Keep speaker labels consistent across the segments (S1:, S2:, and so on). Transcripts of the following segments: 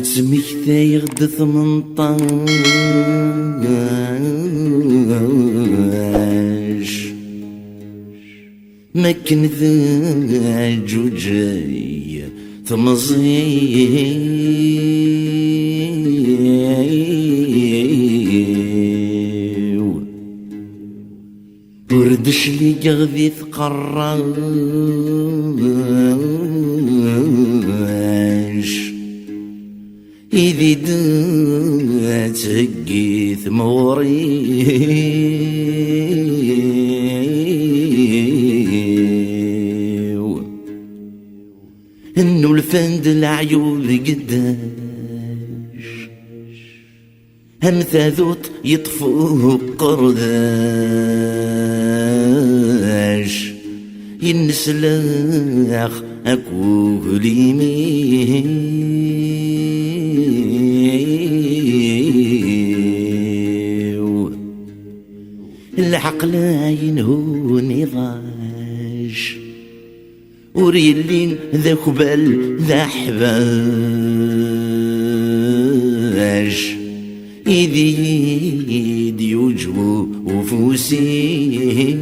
S1: تسميك ثايغ د 18 ما كان ذا جوجي تمزيو بردش لي قغذي تقراش إذي دات هقي ثموريو إنو الفند العيوب قداش هم ثاذوت يطفو قرداش ينسلاخ أكو ليميو العقل ينهو نضاش وريلين ذا كبال ذا حباش إذي يوجبو وفوسي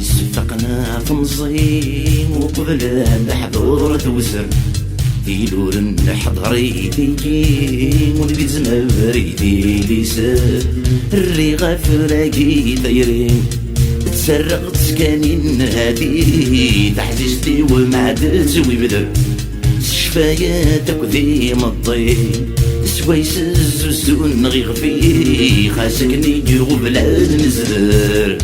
S1: سفقنا تنظيم وقبل الحضور توزر يلور الحضري تيجي ونبي زمبريتي ليسر الريغة فراقي ثيرين تسرقت سكانين هادي تحجزتي ومعدت ويبدر شفاياتك ذي مضي سويس الزوزون غير في خاسك نيجي وبلاد نزدر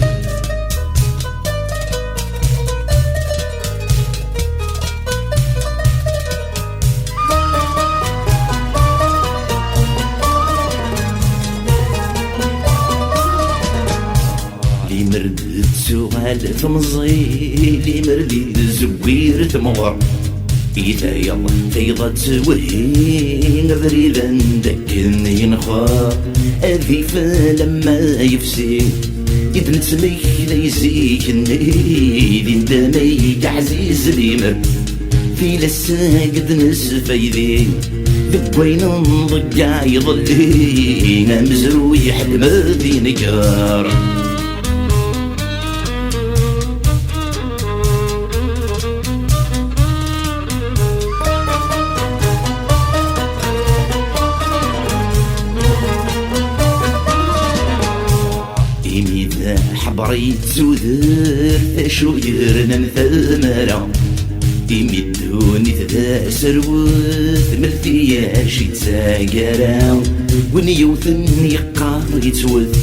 S1: مرد سؤال تمزيلي مردي زوير تمور إذا يلا فيضت وهي نظري ذندك ينخوى أذي فلما يفسي إذن تسميك ليزيك النيدي ندامي عزيز ليمر في لساقد نسفيدي ذبوين نضقع يضلينا مزروي حد مدي نكار إذا حبريت زودر اشو يرنا مثمرة يمدوني ذا سروث ملتياش يتساقرا ونيوثن يقار يتوث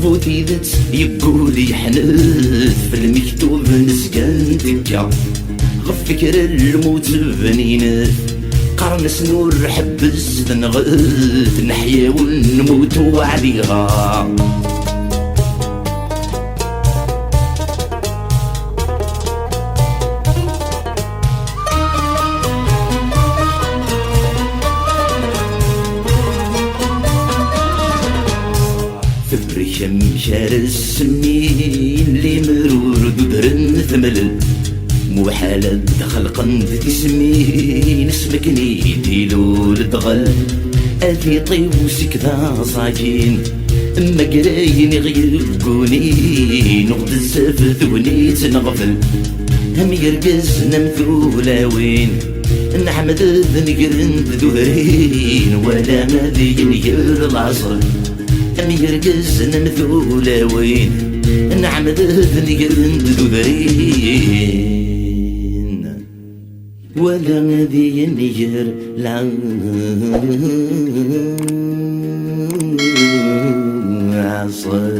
S1: فوتي ذات يقول يحنث في المكتوب نسكن تكا غف فكر الموت بنينث قرن سنور حبس تنغث نحيا ونموت وعليها فرشم شار السمين اللي مرور دودرن ثمل محالة خلقا تسمين اسمك نيديلو لدغل أذي طيوسك ذا صاجين أما قراين يغيرقوني نقد الزفت ونيت نغفل هم يرقز نمثولاوين نحمد ذنقرن ذهرين ولا ماذي ينير العصر أم يرقز نمثولاوين نعمد ذنقرن ذهرين ولا ماذي ينير العصر